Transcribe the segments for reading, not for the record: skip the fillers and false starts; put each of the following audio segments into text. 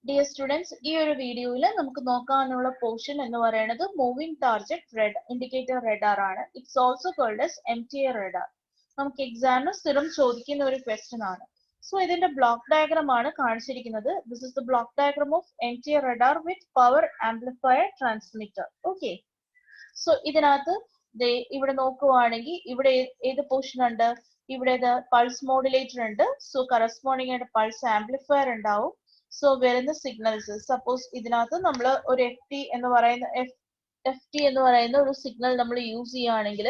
Dear students, ഈ ഒരു വീഡിയോയിൽ നമുക്ക് നോക്കാനുള്ള പോർഷൻ എന്ന് പറയുന്നത് moving target red indicator radar ആണ്. It's also called as MTA radar. നമുക്ക് എക്സാമിന് സ്ഥിരം ചോദിക്കുന്ന ഒരു ക്വസ്റ്റ്യൻ ആണ്. സോ ഇതിന്റെ ബ്ലോക്ക് ഡയഗ്രാം ആണ് കാണിച്ചിരിക്കുന്നത്. This is the block diagram of MTA radar with power amplifier transmitter. Okay, so ഇതിനകത്ത് ഇവിടെ നോക്കുവാണെങ്കിൽ ഇവിടെ ഏത് പോർഷൻ ഉണ്ട്? ഇവിടെ പൾസ് മോഡുലേറ്റർ ഉണ്ട്. സോ കറസ്പോണ്ടിങ് ആയിട്ട് പൾസ് ആംപ്ലിഫയർ ഉണ്ടാവും. സോ വരുന്ന സിഗ്നൽസ് സപ്പോസ് ഇതിനകത്ത് നമ്മൾ ഒരു എഫ് ടി എന്ന് പറയുന്ന ഒരു സിഗ്നൽ നമ്മൾ യൂസ് ചെയ്യുകയാണെങ്കിൽ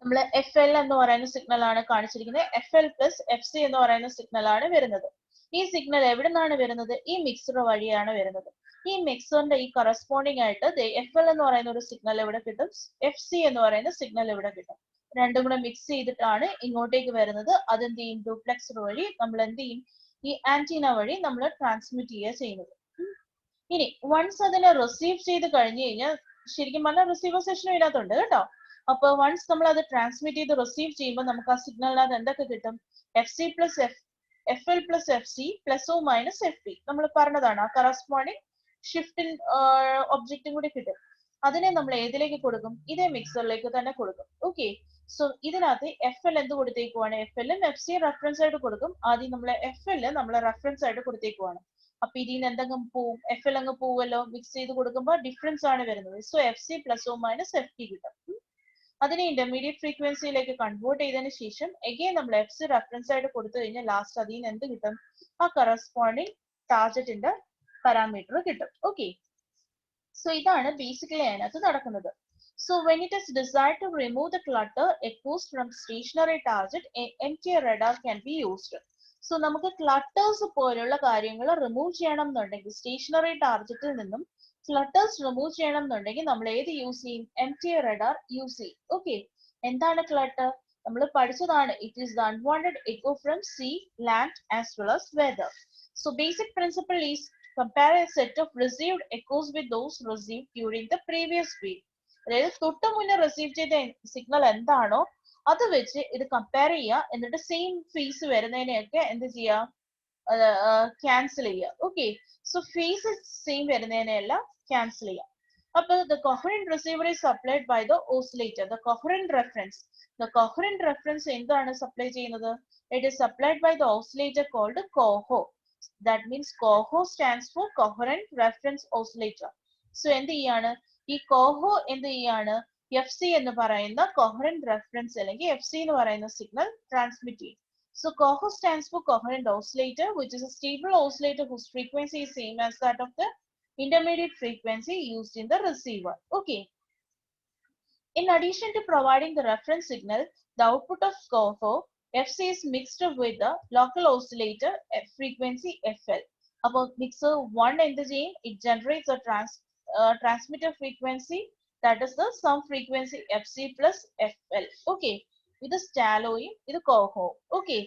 നമ്മൾ എഫ് എൽ എന്ന് പറയുന്ന സിഗ്നൽ ആണ് കാണിച്ചിരിക്കുന്നത്. F l plus f c എന്ന് പറയുന്ന സിഗ്നൽ ആണ് വരുന്നത്. ഈ സിഗ്നൽ എവിടെ നിന്നാണ് വരുന്നത്? ഈ മിക്സർ വഴിയാണ് വരുന്നത്. ഈ മിക്സറിന്റെ ഈ കറസ്പോണ്ടിങ് ആയിട്ട് എഫ് എൽ എന്ന് പറയുന്ന ഒരു സിഗ്നൽ ഇവിടെ കിട്ടും, എഫ് സി എന്ന് പറയുന്ന സിഗ്നൽ ഇവിടെ കിട്ടും. രണ്ടും കൂടെ മിക്സ് ചെയ്തിട്ടാണ് ഇങ്ങോട്ടേക്ക് വരുന്നത്. അതെന്ത് ചെയ്യും? ഡ്യൂപ്ലെക്സർ വഴി നമ്മൾ എന്ത് ചെയ്യും? ഈ ആന്റിന വഴി നമ്മൾ ട്രാൻസ്മിറ്റ് ചെയ്യുന്നത്. ഇനി വൺസ് അതിനെ റിസീവ് ചെയ്ത് കഴിഞ്ഞു കഴിഞ്ഞാൽ, ശരിക്കും പറഞ്ഞാൽ റിസീവർ സെഷനും ഇതിനകത്തുണ്ട് കേട്ടോ. അപ്പൊ വൺസ് നമ്മൾ അത് ട്രാൻസ്മിറ്റ് ചെയ്ത് റിസീവ് ചെയ്യുമ്പോൾ നമുക്ക് ആ സിഗ്നലിനകത്ത് എന്തൊക്കെ കിട്ടും? F c plus f l plus f c plus ഓ മൈനസ് എഫ് പി നമ്മൾ പറഞ്ഞതാണ്. ആ കറസ്പോണ്ടിങ് ഷിഫ്റ്റിൻ ഒബ്ജക്റ്റും കൂടി കിട്ടും. അതിനെ നമ്മൾ ഏതിലേക്ക് കൊടുക്കും? ഇതേ മിക്സറിലേക്ക് തന്നെ കൊടുക്കും. ഓക്കെ, സോ ഇതിനകത്ത് എഫ് എൽ എന്ത് കൊടുത്തേക്കുവാണ്? എഫ് എല്ലും എഫ് സി റെഫറൻസ് ആയിട്ട് കൊടുക്കും. ആദ്യം നമ്മൾ എഫ് എൽ നമ്മൾ റെഫറൻസ് ആയിട്ട് കൊടുത്തേക്കുവാണ്. അപ്പൊ ഇതിന് എന്തെങ്കിലും പോവും? എഫ് എൽ അങ്ങ് പോവല്ലോ. മിക്സ് ചെയ്ത് കൊടുക്കുമ്പോൾ ഡിഫറൻസ് ആണ് വരുന്നത്. സോ എഫ് സി പ്ലസ് ഓ മൈനസ് എഫ് ടി കിട്ടും. അതിനെ ഇന്റർമീഡിയറ്റ് ഫ്രീക്വൻസിയിലേക്ക് കൺവേർട്ട് ചെയ്തതിന് ശേഷം എഗെയിൻ നമ്മൾ എഫ് സി റെഫറൻസ് ആയിട്ട് കൊടുത്തു കഴിഞ്ഞാൽ ലാസ്റ്റ് അതിൽ നിന്ന് എന്ത് കിട്ടും? ആ കറസ്പോണ്ടിങ് ടാർഗറ്റിന്റെ പാരാമീറ്റർ കിട്ടും. ഓക്കെ, സോ ഇതാണ് ബേസിക്കലി അതിനകത്ത് നടക്കുന്നത്. So when it is desired to remove the clutter echoes from stationary target, MTA radar can be used. So നമുക്ക് clutters പോലുള്ള കാര്യങ്ങൾ റിമൂവ് ചെയ്യണം എന്നുണ്ടെങ്കിൽ, സ്റ്റേഷനറി ടാർഗറ്റിൽ നിന്നും clutters റിമൂവ് ചെയ്യണം എന്നുണ്ടെങ്കിൽ നമ്മൾ ഏത് യൂസ് ചെയ്യും? MTA radar യൂസ് ചെയ്യും. ഓക്കെ, എന്താണ് clutter? നമ്മൾ പഠിച്ചതാണ്. It is the unwanted echo from sea, land as well as weather. So basic principle is compare a set of received echoes with those received during the previous week. അതായത് തൊട്ട് മുന്നേ receive ചെയ്ത signal എന്താണോ അത് വെച്ച് ഇത് compare ചെയ്യുക. എന്നിട്ട് സെയിം ഫേസ് വരുന്നതിനെയൊക്കെ എന്ത് ചെയ്യുക? ക്യാൻസൽ ചെയ്യുക. ഓക്കെ, സോ ഫേസ് സെയിം വരുന്നതിനെല്ലാം ക്യാൻസൽ ചെയ്യുക. അപ്പൊ the coherent receiver is supplied by the oscillator. The coherent reference എന്താണ് സപ്ലൈ ചെയ്യുന്നത്? It is supplied by the oscillator called coho. That means coho stands for coherent reference oscillator. So എന്ത് ചെയ്യാണ്? ഈ കോഹോ എന്ത് ചെയ്യാണ്? എഫ് സി എന്ന് പറയുന്ന coherent reference അല്ലെങ്കിൽ എഫ് സി എന്ന് പറയുന്ന സിഗ്നൽ ട്രാൻസ്മിറ്റ് ചെയ്യും. So coho stands for coherent oscillator, which is a stable oscillator whose frequency is same as that of the intermediate frequency used in the receiver. Okay. In addition to providing the reference signal, the output of coho FC is mixed with the local oscillator frequency FL. അപ്പോൾ mixer 1 എന്ത് ചെയ്യും? It generates a transmitter frequency, that is the sum frequency FC plus FL. Okay, ഇത് സ്റ്റാലോയും ഇത് കോഹോയും. Okay,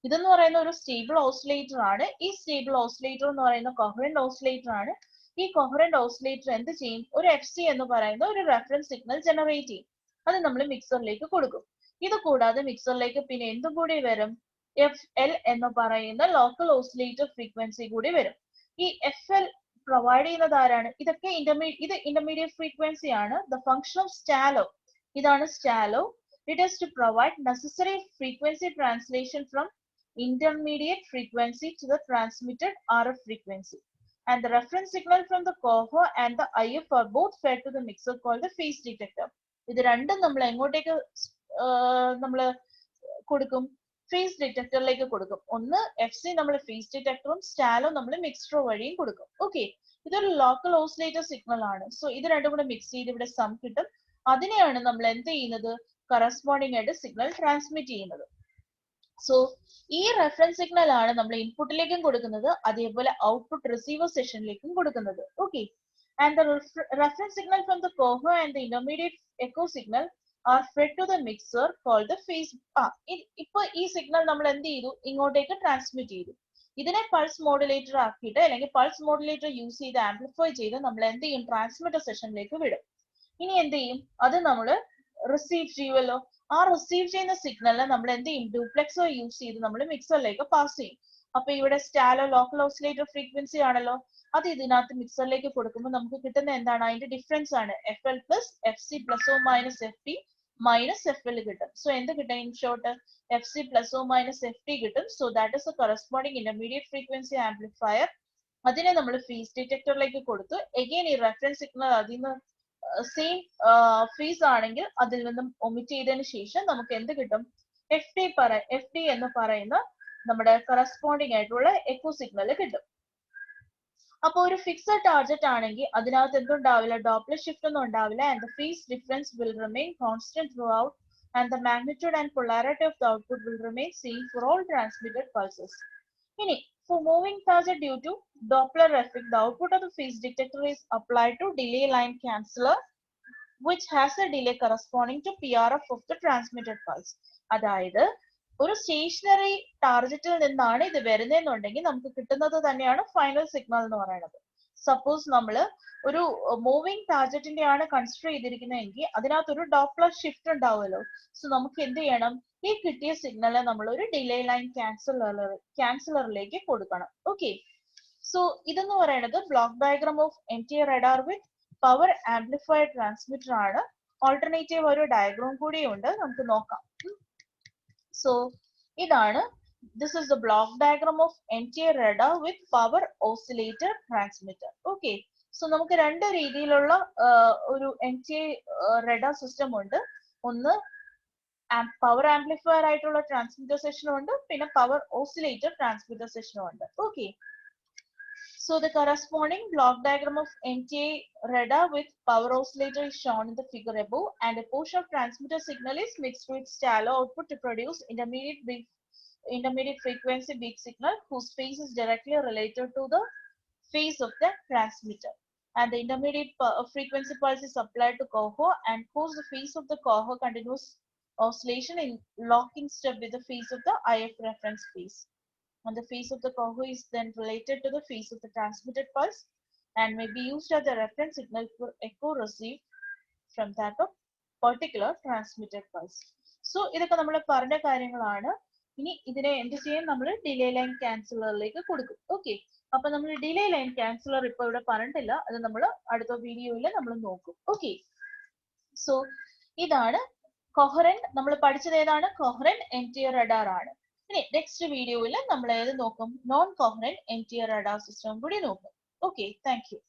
ഇതെന്ന് പറയുന്ന ഒരു stable oscillator ആണ്. ഈ സ്റ്റേബിൾ ഓസിലേറ്റർ എന്ന് പറയുന്ന കോഹറന്റ് ഓസിലേറ്റർ ആണ്. ഈ കോഹറന്റ് ഓസിലേറ്റർ എന്ത് ചെയ്യും? ഒരു എഫ് സി എന്ന് പറയുന്ന ഒരു റെഫറൻസ് സിഗ്നൽ ജനറേറ്റ് ചെയ്യും. അത് നമ്മൾ മിക്സറിലേക്ക് കൊടുക്കും. ഇത് കൂടാതെ മിക്സറിലേക്ക് പിന്നെ എന്തും കൂടി വരും? എഫ് എൽ എന്ന് പറയുന്ന ലോക്കൽ ഓസിലേറ്റർ ഫ്രീക്വൻസി കൂടി വരും. ഈ എഫ് എൽ പ്രൊവൈഡ് ചെയ്യുന്നത് ആരാണ്? ഇതൊക്കെ ഇന്റർമീഡിയറ്റ് ഫ്രീക്വൻസി ആണ്. ദ ഫംഗ്ഷൻ ഓഫ് സ്റ്റാലോ, ഇതാണ് stalo. It is to provide necessary frequency translation from intermediate frequency to the transmitted RF frequency, and the reference signal from the coho and the IF are both fed to the mixer called the phase detector. ഇത് രണ്ടും നമ്മൾ എങ്ങോട്ടേക്ക് നമ്മൾ കൊടുക്കും? Face ഡിറ്റക്ടറിലേക്ക് കൊടുക്കും. ഒന്ന് F C നമ്മൾ face ഡിറ്റക്ടറും സ്റ്റാലോ നമ്മൾ mixture വഴിയും കൊടുക്കും. ഓക്കെ, ഇതൊരു ലോക്കൽ ഓസിലേറ്റർ സിഗ്നൽ ആണ്. സോ ഇത് രണ്ടും കൂടെ മിക്സ് ചെയ്ത് ഇവിടെ സം കിട്ടും. അതിനെയാണ് നമ്മൾ എന്ത് ചെയ്യുന്നത്? കറസ്പോണ്ടിങ് ആയിട്ട് സിഗ്നൽ ട്രാൻസ്മിറ്റ് ചെയ്യുന്നത്. സോ ഈ റെഫറൻസ് സിഗ്നൽ ആണ് നമ്മൾ ഇൻപുട്ടിലേക്കും കൊടുക്കുന്നത്, അതേപോലെ ഔട്ട്പുട്ട് റിസീവർ സെഷനിലേക്കും കൊടുക്കുന്നത്. Okay, and the reference signal from the coho and the intermediate echo signal are fed to the mixer called the phase. ഇപ്പൊ ഈ സിഗ്നൽ നമ്മൾ എന്ത് ചെയ്തു? ഇങ്ങോട്ടേക്ക് ട്രാൻസ്മിറ്റ് ചെയ്തു. ഇതിനെ പൾസ് മോഡുലേറ്റർ ആക്കിയിട്ട് അല്ലെങ്കിൽ പൾസ് മോഡുലേറ്റർ യൂസ് ചെയ്ത് ആംപ്ലിഫൈ ചെയ്ത് നമ്മൾ എന്ത് ചെയ്യും? ട്രാൻസ്മിറ്റർ സെഷനിലേക്ക് വിടും. ഇനി എന്ത് ചെയ്യും? അത് നമ്മൾ റിസീവ് ചെയ്യുമല്ലോ. ആ റിസീവ് ചെയ്യുന്ന സിഗ്നലിനെ നമ്മൾ എന്ത് ചെയ്യും? ഡ്യൂപ്ലെക്സർ യൂസ് ചെയ്ത് നമ്മൾ മിക്സറിലേക്ക് പാസ് ചെയ്യും. അപ്പൊ ഇവിടെ സ്റ്റാലോ ലോക്കൽ ഓസിലേറ്റർ ഫ്രീക്വൻസി ആണല്ലോ, അത് ഇതിനകത്ത് മിക്സറിലേക്ക് കൊടുക്കുമ്പോൾ നമുക്ക് കിട്ടുന്ന എന്താണ്, അതിന്റെ ഡിഫറൻസ് ആണ് FL പ്ലസ് FC പ്ലസ് ഓ മൈനസ് FP മൈനസ് FL കിട്ടും. സോ എന്ത് കിട്ടും, in short FC plus oh minus FT കിട്ടും. So that is a corresponding intermediate frequency amplifier. അതിനെ നമ്മൾ ഫേസ് ഡിറ്റക്ടറിലേക്ക് കൊടുത്തു. എഗെയിൻ ഈ റെഫറൻസ് സിഗ്നൽ അതിൽ നിന്ന് സെയിം ഫേസ് ആണെങ്കിൽ അതിൽ നിന്നും ഒമിറ്റ് ചെയ്തതിന് ശേഷം നമുക്ക് എന്ത് കിട്ടും, FD എന്ന് പറയുന്ന നമ്മുടെ കറസ്പോണ്ടിങ് ആയിട്ടുള്ള എക്കോ സിഗ്നൽ കിട്ടും. അപ്പൊ ഒരു ഫിക്സഡ് ടാർഗറ്റ് ആണെങ്കിൽ അതിനകത്ത് എന്തുണ്ടാവില്ല, ഡോപ്ലർ ഷിഫ്റ്റ് ഒന്നും ഉണ്ടാവില്ല. And the phase difference will remain constant through out and the magnitude and polarity of the output will remain same for all transmitted pulses. ഇനി for moving target due to Doppler effect, the output of the phase detector is applied to delay line canceller which has a delay corresponding to PRF of the transmitted pulse. അതായത് ഒരു stationery ടാർഗറ്റിൽ നിന്നാണ് ഇത് വരുന്നതെന്നുണ്ടെങ്കിൽ നമുക്ക് കിട്ടുന്നത് തന്നെയാണ് final signal എന്ന് പറയുന്നത്. Suppose നമ്മൾ ഒരു മൂവിങ് ടാർഗറ്റിന്റെ ആണ് കൺസിഡർ ചെയ്തിരിക്കുന്നതെങ്കിൽ അതിനകത്ത് ഒരു ഡോപ്ലർ ഷിഫ്റ്റ് ഉണ്ടാവുമല്ലോ. സോ നമുക്ക് എന്ത് ചെയ്യണം, ഈ കിട്ടിയ സിഗ്നല് നമ്മൾ ഒരു ഡിലേ ലൈൻ ക്യാൻസലറിലേക്ക് കൊടുക്കണം. ഓക്കെ, സോ ഇതെന്ന് പറയുന്നത് block diagram of MTA radar with power amplifier transmitter ആണ്. ഓൾട്ടർനേറ്റീവ് ഒരു ഡയഗ്രാം കൂടിയുണ്ട്, നമുക്ക് നോക്കാം. സോ ഇതാണ്, this is the block diagram of MTA radar with power oscillator transmitter. Okay, so നമുക്ക് രണ്ട് രീതിയിലുള്ള ഒരു MTA radar സിസ്റ്റം ഉണ്ട്. ഒന്ന് പവർ ആംപ്ലിഫയർ ആയിട്ടുള്ള ട്രാൻസ്മിറ്റർ സെഷനും ഉണ്ട്, പിന്നെ പവർ ഓസിലേറ്റർ ട്രാൻസ്മിറ്റർ സെഷനും ഉണ്ട്. Okay, so the corresponding block diagram of MTA radar with power oscillator is shown in the figure above, and a portion of transmitter signal is mixed with shallow output to produce intermediate frequency beat signal whose phase is directly related to the phase of the transmitter. And the intermediate frequency pulse is applied to coho and cause the phase of the coho continuous oscillation in locking step with the phase of the IF reference phase. And the phase of the coho is then related to the phase of the transmitted pulse and may be used as a reference signal for echo received from that of particular transmitted pulse. So ഇതൊക്കെ നമ്മൾ പറഞ്ഞ കാര്യങ്ങളാണ്. ഇനി ഇതിനെ എന്ത് ചെയ്യാൻ, നമ്മൾ delay line ക്യാൻസലറിലേക്ക് കൊടുക്കും. ഓക്കെ, അപ്പൊ നമ്മൾ ഡിലേ ലൈൻ ക്യാൻസലർ ഇപ്പൊ ഇവിടെ പറഞ്ഞിട്ടില്ല, അത് നമ്മൾ അടുത്ത വീഡിയോയിൽ നമ്മൾ നോക്കും. ഓക്കെ, സോ ഇതാണ് കൊഹറന്റ്. നമ്മൾ പഠിച്ചത് ഏതാണ്, കൊഹറന്റ് MTA radar ആണ്. ഇനി നെക്സ്റ്റ് വീഡിയോയിൽ നമ്മൾ ഏത് നോക്കും, non coherent MTA radar system കൂടി നോക്കും. Okay, thank you.